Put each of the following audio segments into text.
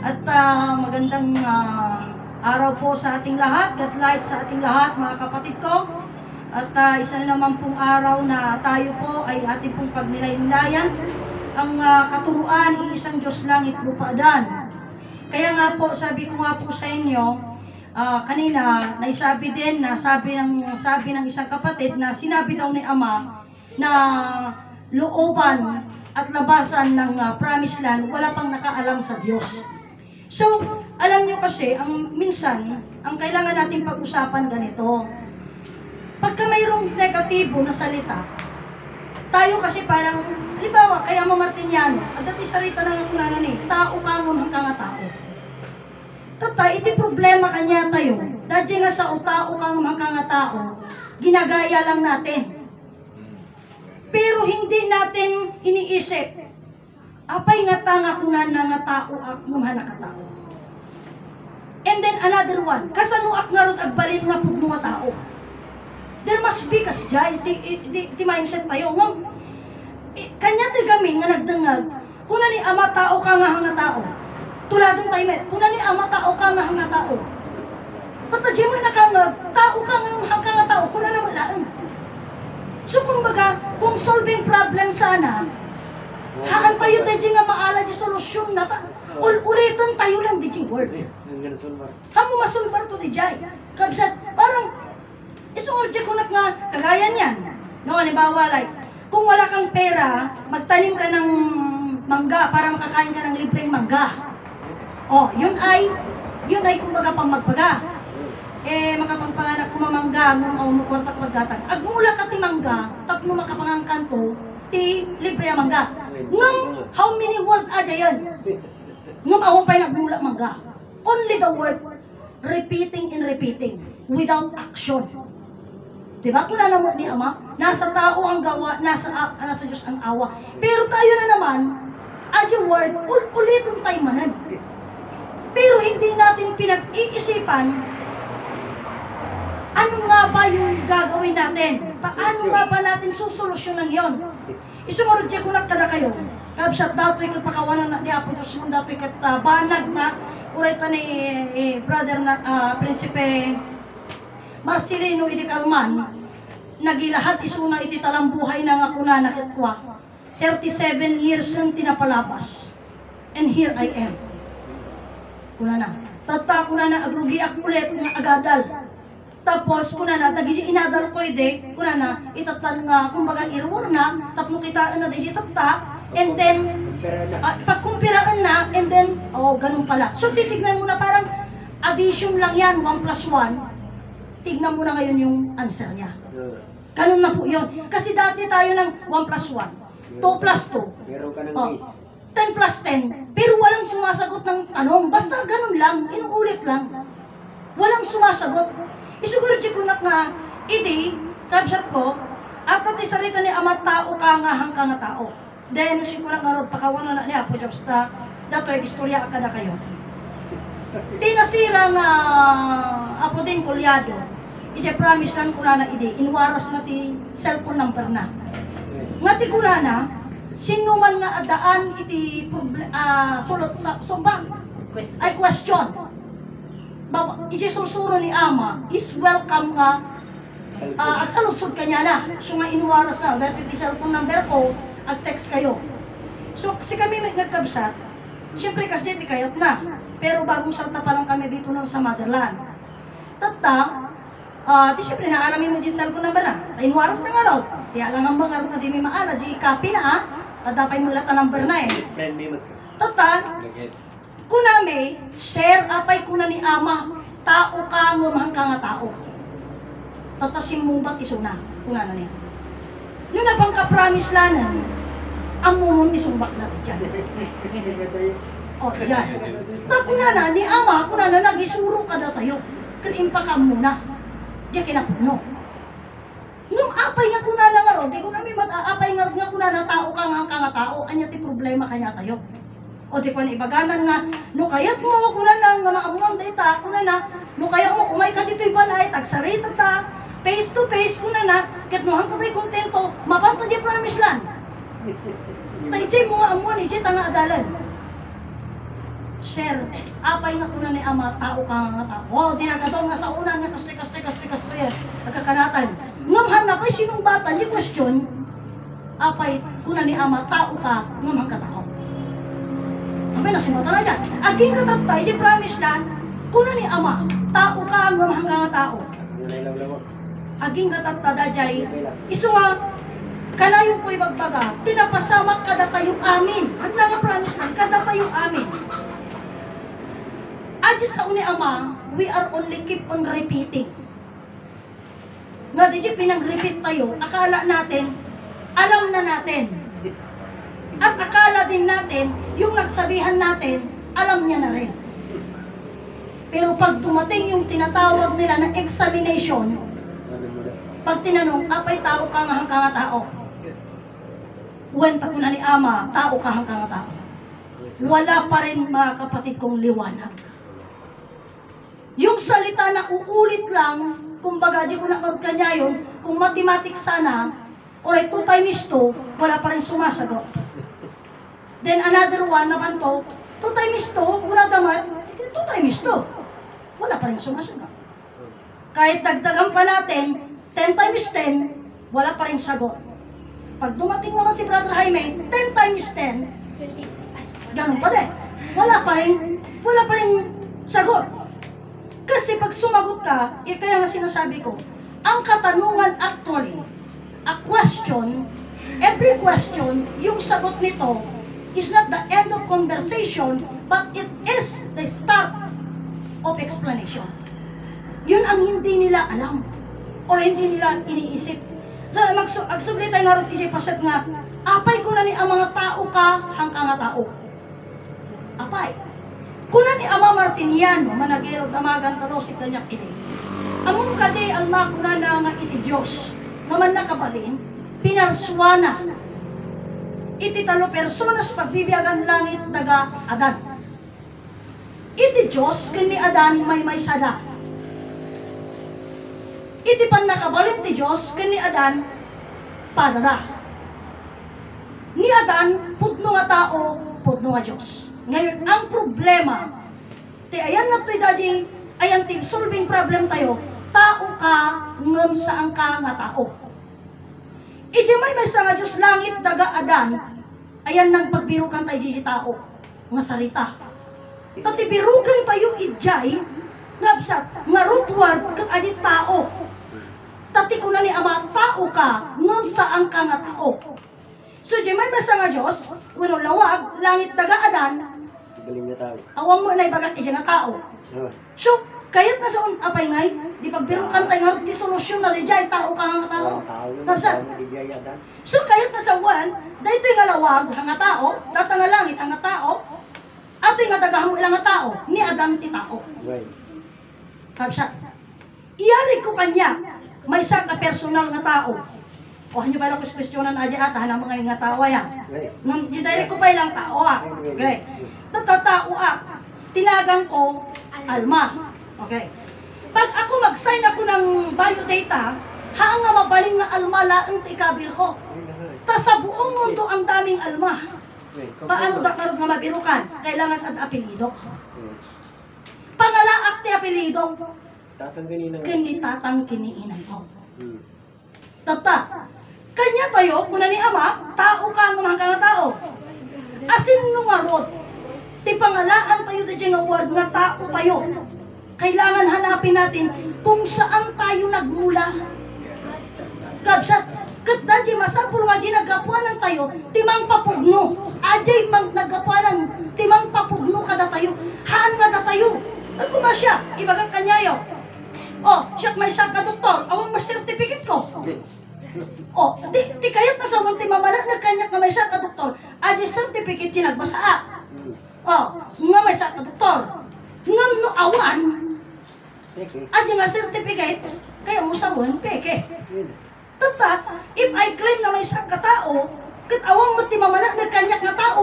At magandang araw po sa ating lahat, God light sa ating lahat mga kapatid ko. At isa na naman pong araw na tayo po ay ating pong pagnilayan ang katuruan, iisang Diyos langit lupadan. Kaya nga po, sabi ko nga po sa inyo, kanina, naisabi din na sabi ng isang kapatid na sinabi daw ni Ama na looban at labasan ng promised land, wala pang nakaalam sa Diyos. So, alam nyo kasi, minsan, ang kailangan natin pag-usapan ganito. Pagka mayroong negatibo na salita, tayo kasi parang, halimbawa, kaya Martiniano, at dati salita ng kunanan tao ka ng hanggang tao. Tata, iti problema kanya tayo, dahil nga sa tao ka ng hanggang tao, ginagaya lang natin. Pero hindi natin iniisip, apay nga tanga kunan na nga tao ak numha nakatao. And then another one, kasanuak nga ron agbalin nga pud mga tao. There must be kasjay, ti mindset tayo. Ngam, kanya ti gamin nga nagdangag, kuna ni Ama tao ka nga hanga tao. Tuladong tayo met, kuna ni Ama tao ka nga hanga tao. Tatadya mo nakangag, tao ka nga hanga tao, kuna na malaan. So kumbaga, kung solving problem sana, haan pa yun tayo nga maala di solusyon na ulitin tayo lang di word. Hamo masulbar to di jay. Kabsat, parang, isunod ko na nga, kagaya niyan. No, halimbawa like, kung wala kang pera, magtanim ka ng mangga para makakain ka ng libreng mangga. Oh, yun ay kumbaga pang magpaga. Makapangpanganak ko mamangga, nung kwarta ko magdatag. Agmula ka ti mangga, tapno makapangangkanto, ti libre mangga. Ngam, how many word aja yan? Ngam, awang pa'y nagmula mangga. Only the word, repeating and repeating, without action. Diba? Kung na ni Ama, nasa tao ang gawa, nasa Diyos ang awa. Pero tayo na naman, aja word, ulitin tayo manan. Pero hindi natin pinag-iisipan, ano nga ba yung gagawin natin? Paano nga ba natin susolusyonan yon? Isumarod siya kunak tada kayo. Kabsat daw ito'y kapakawanan na ni Apo Diyos mong daw ito'y banag na urayta ni brother na Prinsipe Marcelino iti Kalman. Nagilahat isuna iti talambuhay na nga kuna nakitwa. 37 years nang tinapalabas. And here I am. Kuna na. Tata kuna na agrugi akulit nga agadal. Tapos, kuna na, inadal ko kuna na, itatan nga, kumbaga irwar na, tapno kitaan na di tata, and then, pagkumpiraan na, and then, ganun pala. So, titignan mo na parang, addition lang yan, 1 plus 1, tignan mo na ngayon yung answer niya. Ganun na po yun. Kasi dati tayo ng 1 plus 1, 2 plus 2, meron ka ng 10 plus 10, pero walang sumasagot ng tanong, basta ganun lang, inuulit lang. Walang sumasagot. Isiguro di ko nga, idi, kabsat ko, at pati sarita ni Ama tao ka nga hang ka nga tao. Then, siguro nga ron, pakawanan na niya, po Diyos na, dato ay istorya ka na kayo. Di nasira nga, apo din kulyado, iti promise lang ko na idi, inwaras na ti cellphone number na. Nga ti ko na, sino man nga adaan iti sulot sa sumba, ay question. Iti susuro ni Ama is welcome nga ag saludsod kanya na. So nga inwaras na, dahil iti cellphone number ko, ag text kayo. So kasi kami may nagkabsat, siyempre kasi di kayot na. Pero bagong salta pa lang kami dito sa motherland. Tata, di siyempre naalamin mo di cellphone number na. Inwaras na nga raw. Kaya lang ang mga nga di may maala, di copy na tadapay mo lata number na Tata, kunami, share apay kuna ni Ama, tao ka ngumahang ka nga tao. Tatasim mo ba't isuna? Kuna na niya. Nung napang ka-promise lanan, ang mumong isumbak na dyan. Dyan. Kuna na, ni Ama, kuna na, nagisuro ka na tayo. Karimpa ka muna. Diyan kinapuno. Nung apay nga kuna na nga ron, di ko namin apay nga kuna na tao ka nga tao, anya ti problema kanya tayo. O di ko na ibaganan nga, no kayat mo kuna na nga maamuang data, kuna na, no kaya mo umay ka dito ibalay, tagsarita ta, face to face kuna na, ket mo hang kabay kontento, mapanta di promise land. Tayo mo nga amuan, iti tanga adalan. Sir, apay nga kuna ni Ama, tao ka nga tao. Wow, dinagadong nga sa unan nga kastoy yan. Nagkakanatan. Ngamhan na kay sinong bata, di question, apay kuna ni Ama, tao ka, ngamhan ka tao. Amay na sumata na yan. Aging katatay, di promise na, kuna ni Ama, tao ka, ngamhan ka nga tao. Aging katatay, jay, iso nga, kanayon ko ibagbaga, tinapasamak kada tayong amin. Ang nga promise na, kada tayong amin. Adyo sa uni Ama, we are only keep on repeating. Nga di pinag-repeat tayo, akala natin, alam na natin. At akala din natin, yung nagsabihan natin, alam niya na rin. Pero pag dumating yung tinatawag nila na examination, pag tinanong, apay tao ka nga hanggang tao. Wenta ko na ni Ama, tao ka hanggang tao. Wala pa rin mga kapatid kong liwanag. Yung salita na uulit lang, kumbaga di ko na kanya yun, kung mathematics sana, or 2 times 2, wala pa rin sumasagot. Then another one naman to, 2 times 2, wala damat, 2 times 2, wala pa rin sumasagot. Kahit dagdagan pa natin, 10 times 10, wala pa rin sagot. Pag dumating naman si Brother Jaime, 10 times 10, ganun pa rin. Wala pa rin sagot. Kasi pag sumagot ka, kaya nga sinasabi ko, ang katanungan actually, a question, every question, yung sagot nito, is not the end of conversation, but it is the start of explanation. Yun ang hindi nila alam, or hindi nila iniisip. So, magsubli tayo nga rin, TJ Paset nga, apay ko na ni ang mga tao ka, hanggang nga tao. Apay. Kuna ni Ama Martiniano, managirod amagan talo si kanyak ini. Among kadi alma kuna na nga iti Diyos, naman nakabalin, pinarswana. Iti talo personas pagbibiyagan langit daga Adan. Iti Diyos, kini Adan may sada. Iti pan nakabalin ti Diyos, kini Adan, padara. Ni Adan, pudno nga tao, pudno nga Diyos. Ngayon, ang problema, ayan na to'y daddy, ayan team, solving problem tayo, tao ka, ngam saan ka nga tao. Iti may sa nga Diyos langit, daga Adan, ayan nang pagbirukan tayo di tao, nga sarita. Tati birukan tayo idjay, nabsat, nga root word, kat adi tao. Tati ko na ni Ama, tao ka, ngam saan ka nga tao. So, di may sa nga Diyos, wano lawag, langit, daga Adan, awang mo na ibagat na tao. So, kayat na sa apay ngay, di pagbirukan tayo nga, di solusyon na di jay, tao ka nga tao. Nabsat. So, kayat na sa buwan, dahil ito'y nga lawag, nga tao, data nga langit, nga tao, ato yung nga dagahang ilang nga tao, ni Adan ti tao. Nabsat. Iyari ko kanya, may isa ka personal nga tao. O, hanyo ba lang ko questionan aja ata, na mga nga tao yan. Di direct ko pa ilang tao Okay. Tatatao tinagang ko, Alma. Okay. Pag ako mag-sign ako ng biodata, haang nga mabaling nga Alma laang ikabil ko. Ta sa buong mundo ang daming Alma. Paano da karon nga mabirukan? Kailangan ad apelido. Pangalaak ti apelido. Tatang kiniinan ko. Tata. Kanya tayo, kuna ni Ama, tao ka ang mga tao. Asin nung arot, ti pangalaan tayo da dyan word nga tao tayo. Kailangan hanapin natin kung saan tayo nagmula. Kabsat, kat dadya masapul nga dyan nagapuanan tayo, timang papugno. Adyay nagapuanan, timang papugno kada tayo. Haan nga da tayo. At kumasya, ibagang kanyayo. O, siyak may saka doktor, awang mas certificate ko. O, di kayat na sa munti mamala na kanyak nga may saka doktor, adi certificate tinagbasa. O, nga may saka doktor. Ngam no awan, adi nga certificate, kaya mo sa buwan, peke. Tata, if I claim na may saka tao, kat awang munti mamala na kanyak nga tao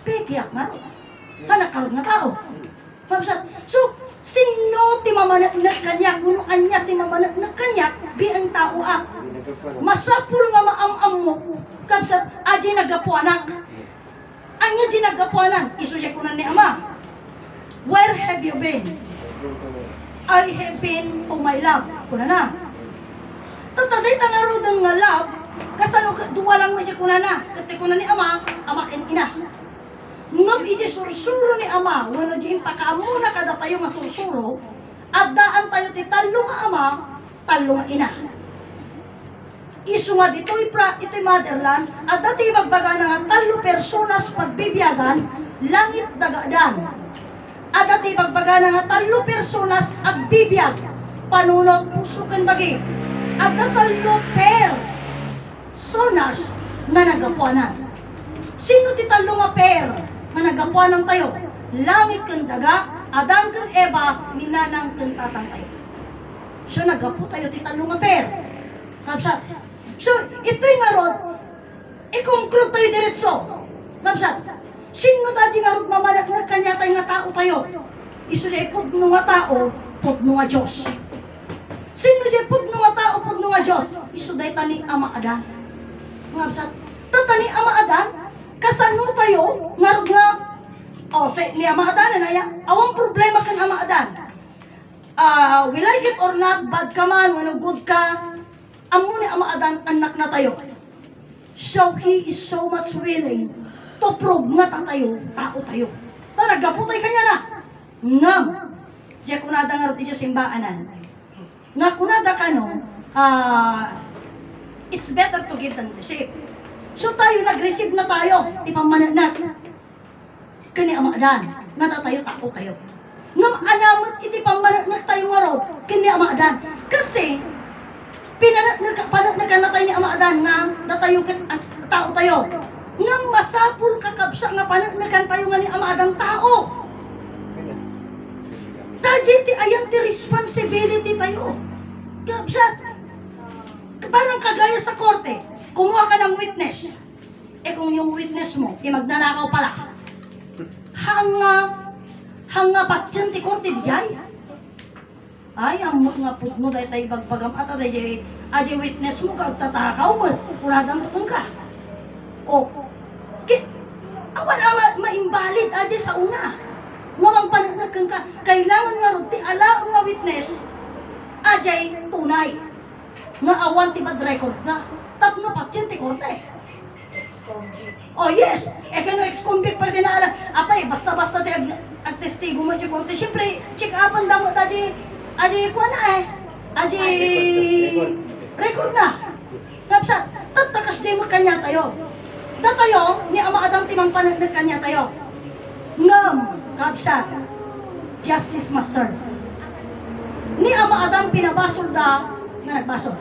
peke ak nga ron. Hanakaroon nga tao. So, sino ti mamana na kanyak, kuno anya ti mamana na kanyak, bi ang tao Masapul nga maamam mo, kapsat, aji nagapuanak. Anya di nagkapuanan, isudya ko na ni Ama. Where have you been? I have been, oh my love. Kuna na. Tataday tangarudang nga love, kasano duwa lang mo kuna na. Kati kuna ni Ama, Ama kin ina. Ngam iti sursuro ni Ama, wano di impakaamuna kada tayo nga sursuro, at daan tayo ti talo nga Ama, talo nga ina. Isu nga dito'y motherland, at dati magbaga na nga talo personas pagbibiyagan, langit dagadan. At dati magbaga na nga talo personas agbibiyag, panunot pusukan bagi. At talo personas nga nagapuanan. Sino ti talo nga nga nagapuanan tayo? Langit kang daga, Adang kang Eva, ninanang kang tatang tayo. So nagapu tayo ti talo nga Kapsat. So, ito'y nga rod, i-conclude tayo diretso. Kapsat. Sino tayo nga rod mamalag na kanya tayo nga tao tayo? Iso na ipugno nga tao, pugno nga Diyos. Sino di pugno nga tao, pugno nga Diyos? Iso dahi tani Ama Adan. Kapsat. Tatani Ama Adan, kasano tayo, nga rod nga, ni Ama Adan, awang problema kan Ama Adan. We like it or not, bad ka man, wano good ka, amo ni Ama Adan, anak na tayo. So, He is so much willing to prove nga tayo, tao tayo. Nagaputay kanya na. Ngam, diya kunada nga rin simbaanan. Nga kunada ka no, it's better to give than receive. So, tayo, nag-receive na tayo, ipamananat. Kani Ama Adan, nga tayo, tao tayo. Ngam, alamat, iti pamananat tayo nga rin, kani Ama Adan. Kasi, nagkanatay ni Ama Adan nga datayo tao tayo nga masapul kakabsa nga panagnagan tayo nga ni Ama Adan tao. Dadya ti ayan ti responsibility tayo. Kabsa, parang kagaya sa korte, kumuha ka ng witness. Kung yung witness mo, magnanakaw pala. Hanga patyan ti korte di jay. Ay, ang nga putno dahil tayo bagbagam at aja witness mo kag tatakaw mo, kuradang tukong ka. Awan ama ma-invalid aja sa una. Ngawang panagnagang ka, kailangan nga rin ti ala nga witness, aja tunay. Nga awan ti bad record na, tapno patyan ti korte. Oh yes, kano ex-convict pa din na ala, apay, basta-basta ti ag-testigo mo ti korte, siyempre, check-upan damo aja kuha na aji record na. Kapsat, tatakas di mo kanya tayo. Datayo, ni Ama Adan timang panagdag kanya tayo. Ngam, kapsat, justice must serve. Ni Ama Adan pinabasol da, nga nagbasol.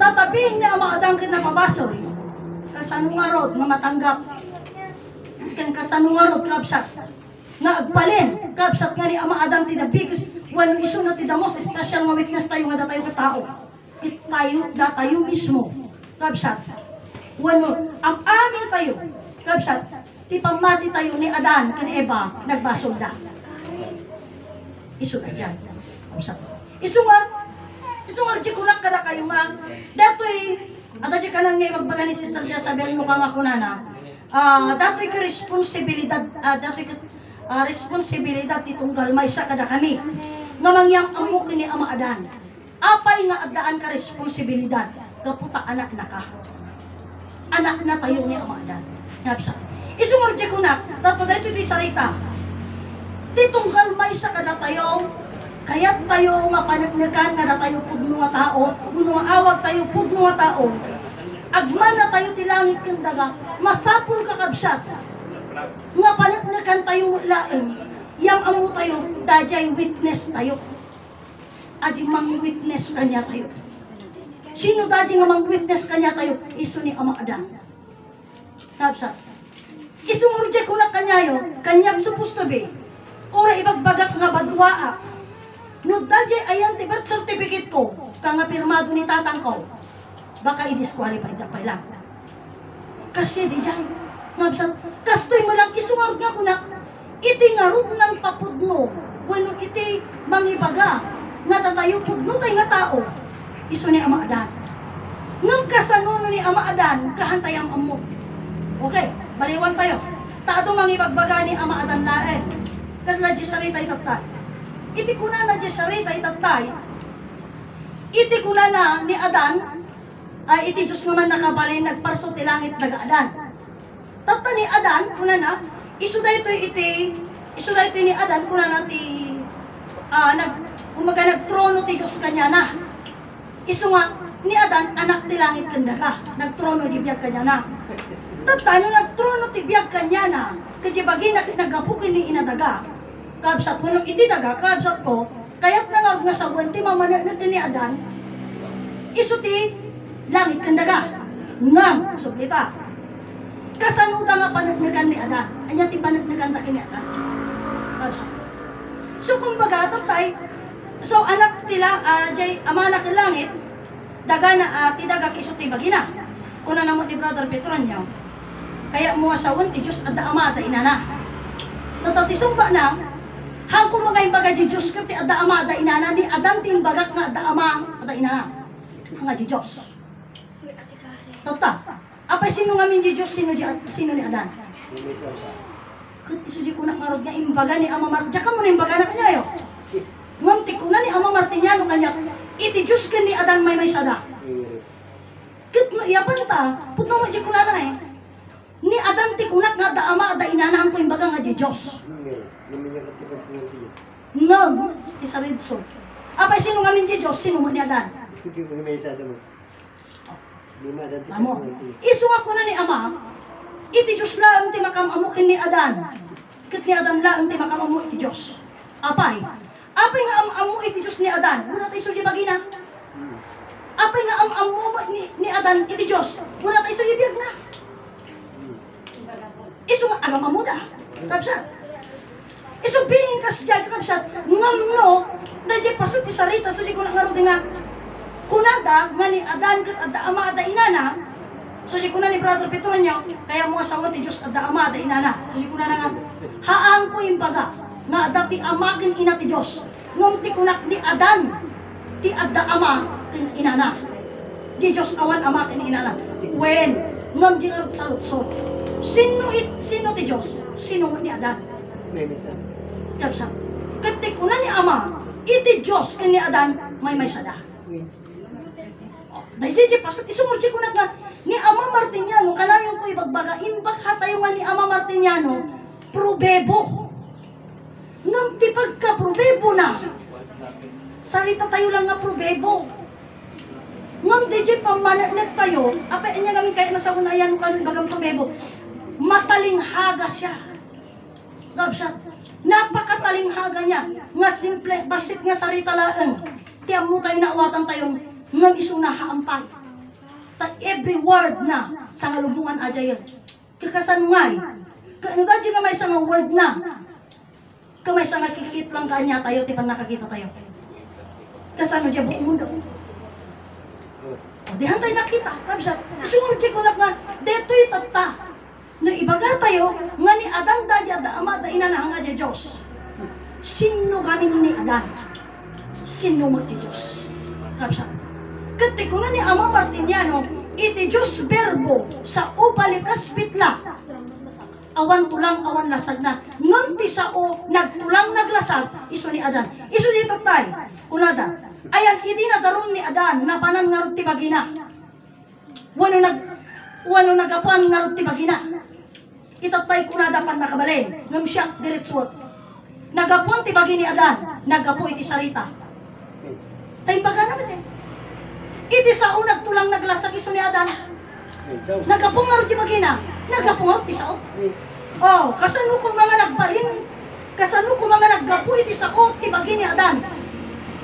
Tatabihin ni Ama Adan kinapabasol. Kasanungarod, nga matanggap. Kasanungarod, kapsat. Nga agpalin, kapsat nga ni Ama Adan ti the biggest one issue na ti the most special nga witness tayo nga datayo katao. Datayo mismo. Kapsat. Wano, ang amin tayo. Kapsat. Ti pamati tayo ni Adan kan Eva nagbasol da. Isu ka dyan. Kapsat. Isu nga di kunak kada kayo nga. Dato'y, at di ka nang magbaga ni Sister Jess, sabihin mo ka nga kunana, dato'y ka responsibilidad, responsibilidad itong galmay sa kada kami. Nga mangyang amukin ni Ama Adan. Apay nga adaan ka responsibilidad. Kaputa anak na ka. Anak na tayo ni Ama Adan. Ngapsa. Isumurje ko na. Dato dito di sarita. Ditong galmay sa kada tayo. Kaya't tayo nga panagnagan nga na tayo pugno nga tao. Puno nga awag tayo pugno nga tao. Agman na tayo tilangit kang daga. Masapul kakabsat. Nga panagnagan tayo laeng. Yang amo tayo, dajay witness tayo. Adi mang witness kanya tayo. Sino dajay nga mang witness kanya tayo? Isu ni Ama Adan. Kapsa. Isumurje ko na kanyayo, kanyang supposed to be. Ora ibagbagak nga badwaa. No dajay ayan ti birth certificate ko, kanga pirmado ni tatang ko. Baka i-disqualified na pa lang. Kasi di jay. Kapsa. Kastoy mo lang isumurg nga ko na iti nga rod ng papudno, wano iti mangibaga, nga tatayo pudno tayo nga tao, iso ni Ama Adan. Ngam kasano ni Ama Adan, kahantay ang amok. Okay, baliwan tayo. Taado mangibagbaga ni ama adan lae. Kas la di sarita itatay. Iti kuna na di sarita itatay. Iti kuna na ni adan ay iti Diyos naman nakabalay nagparso ti langit nagaadan. Tatta ni adan kuna na isu daytoy ni adan kuna na ti nagtrono ti Diyos kanya na. Isu nga ni adan anak ti langit kendaga nagtrono di biag kanya na. Tatta no nagtrono ti biag kanya na kaya bagi nagapukin ni inadaga. Kabsat mo nung iti daga, kabsat ko, kaya't nangasawan ti mamana na ni adan, isu ti langit kendaga. Ngam, suplita. Kasanuda nga panagnagan ni adan. Anya ti panagnagan na ni adan. Kabsat. So kumbaga, tatay, so anak tila, jay ama anak ng langit, daga na, ti daga isu ti bagina. Kuna namo ni Brother Petronio, kaya mo asawan ti Diyos adda ama da inana. Natatisumba na, hangko mga imbaga di Diyos ka ti adda ama da inana, ni adan ti imbagak nga adda ama da inana. Nga di Diyos. Tata, apay sino nga min di Diyos, sino ni adan? Kat isu di kunak marod nga imbaga ni ama Martin, ka mo na imbaga na kanyayo. Ngam ti kuna ni ama Martiniano kanya, iti Diyos ka ni adan may sada. Kat nga iyapan ta, putno mo di kuna na ni adan ti kunak nga da ama da inana ko imbaga nga di Diyos. Ngam, isa ridso. Apay sino nga min di Diyos, sino mo ni adan? Amo, isu nga kuna ni ama, iti Diyos laang ti makamamukin ni adan. Kat ni adan laang ti makamamu iti Diyos. Apay nga amamu iti Diyos ni adan, muna tayo suli bagina. Apay nga amamu ni adan iti Diyos, muna tayo suli biyag na. Isu nga agamamu da, kapsat. Isu bingin kas dyan, kapsat, ngam no, dahil pasot ti sarita, suli ko na nga nga, kunada nga ni adan kat adda ama adda inana. So di kuna ni Brother Petronio, kaya mo asawa ti Diyos adda ama adda inana. So di kuna na nga haang ko imbaga nga adda ti ama ken ina ti Diyos. Ngom ti kunak ni adan ti adda ama ken inana. Di Diyos awan ama ken inana. When ngom di arot sa lutsod. Sino ti Diyos? Sino ni adan? Kapsa. Ket ti kuna ni ama iti Diyos ken ni adan may sada. Dahil pasat isumurci ko na ni Ama Martiniano, kanayon ko ibagbaga, imbak hatayo nga ni Ama Martiniano, probebo. Ngam ti pagka probebo na, salita tayo lang nga probebo. Ngam di pamananet tayo, apay niya namin kaya nasa unayan ko bagang probebo, matalinghaga siya. Gabsat, napakatalinghaga niya, nga simple, basit nga salita laeng, tiyan mo tayo naawatan tayong, ngam isu na haampay. Tak every word na sa ngalubungan aja yan. Kakasan ngay. Kano dadyo nga may sa nga word na. Kamay sa nga kikit lang kanya tayo, tipan nakakita tayo. Kasano dya buong mundo. O dihan tayo nakita. Kabisat, sunod dya ko nga, deto'y tata. Nung ibaga tayo, nga ni Adan dadya da ama da inanahang aja Diyos. Sino kami ni Adan? Sino mo ti Diyos? Kabisat. Ketika ni Ama Martiniano, iti Diyos Verbo sa upalikas bitla. Awan tulang, awan lasag na. Ngam ti sao, nagtulang naglasag, iso ni Adan. Iso di tatay, unada. Ayan, hindi na darum ni Adan, napanan nga ti bagina. Wano nagapuan nga ti bagina. Itatay kunada pan nakabalin. Ngam siya, diretswot. Nagapuan ti bagini Adan, nagapu iti sarita. Tay baga naman iti sao nagtulang naglasag iso ni Adan. Nagapungaw ti magina. Nagapungaw ti sao. Oh, kasano kung mga nagbalin. Kasano kung mga naggapu iti sao ti bagi ni Adan.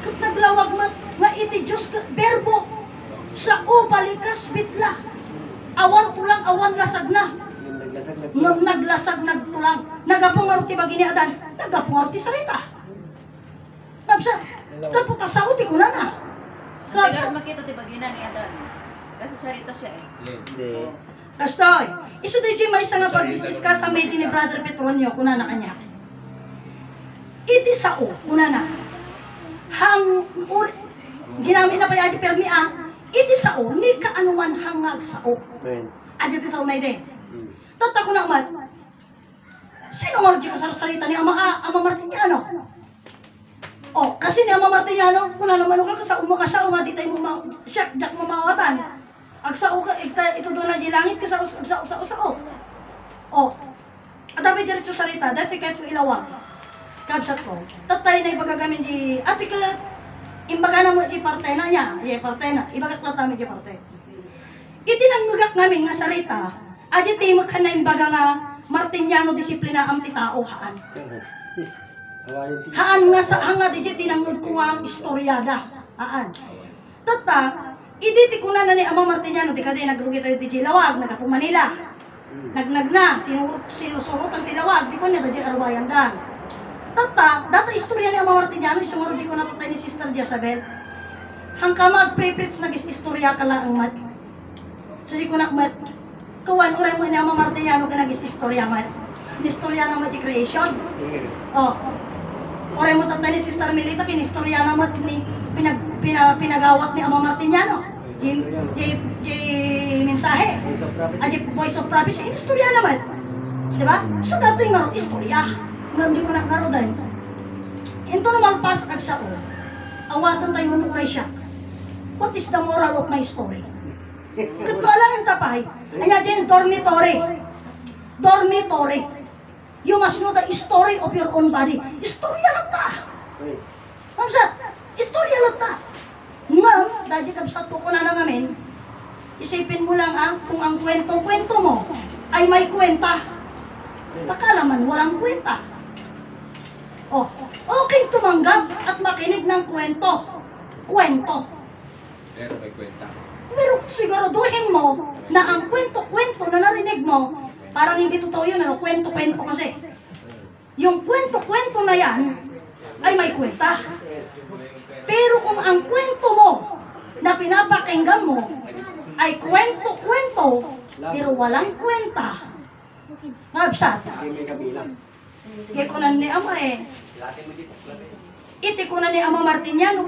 Kat naglawag nga iti Diyos Verbo sa balikas bitla. Awan tulang, awan lasag na. Naglasag, nagtulang. Nagapungaw ti bagi ni Adan. Nagapungaw ti salita. Kapsa, kaputa sao ti kunana. Kaya makita ti bagina ni Adan. Kasi sarita siya eh. Kastoy, iso di may isa nga pag-discuss sa medyo ni Brother Petronio, kuna na kanya. Iti sao, kuna na. Ginamit na pa yung permi iti sao, ni kaanuman hangag sao. Adi ti sao na ide. Tata ko na umat, Sino nga rin kasarsalita ni Ama Martiniano? Oh, kasi ni Ama Martiniano, kung naman ka sa umakasao nga, di tayo mo siyak, jak mo mawatan. Agsao ka, ito doon na di langit, agsao. Oh, at dami diretso salita, dati kahit ko ilawag. Kabsat ko, tatay na ibagamin di, ati ka, imbaga na mo di partena niya, partena, ibagak lang tayo di partena. Itinanggagak namin nga salita, adi tayo ka na imbaga nga, Martiniano disiplina ang titao haan. Haan nga sa hanga di tinanggod ko nga ang istoryada. Haan. Tata, iditi ko na ni Ama Martiniano, di kadi nagrugi tayo di lawag, nagapong Manila. Nagnag na, sinusurot ang tilawag, di ko niya di arwayan dan. Tata, data istorya ni Ama Martiniano, isang di ko natutay ni Sister Jezabel. Hangka mag-pre-preach nag-istorya ka lang ang mat. So si ko na mat, kawan oray mo ni Ama Martiniano ka nag-istorya mat. Istorya ng Magic Creation. Oh. Oray mo tatay ni Sister Melita, kinistorya na mat ni pinagawat ni Ama Martiniano. J mensahe. Voice of Prophecy, inistorya naman. Diba? So dato yung ngaro, istorya. Ngayon di ko na ngaro din. Ito naman pas kag sa o. Awatan tayo ng uray siya. What is the moral of my story? Katwalang ang tapay. Anya dyan, dormitory. Dormitory. You must know the story of your own body. Istorya lang ta. Kamsat, istorya lang ta. Ngam, dahil kamsat ko na namin, isipin mo lang kung ang kwento-kwento mo ay may kwenta. Sakalaman, walang kwenta. Oh, okay tumanggap at makinig ng kwento. Kwento. Pero may kwenta. Pero siguraduhin mo na ang kwento-kwento na narinig mo, parang hindi totoo yun, kwento-kwento kasi. Yung kwento-kwento na yan ay may kwenta. Pero kung ang kwento mo na pinapakinggan mo ay kwento-kwento, pero walang kwenta, ngabsat. Kaya ko na ni Ama iti ko na ni Ama Martiniano,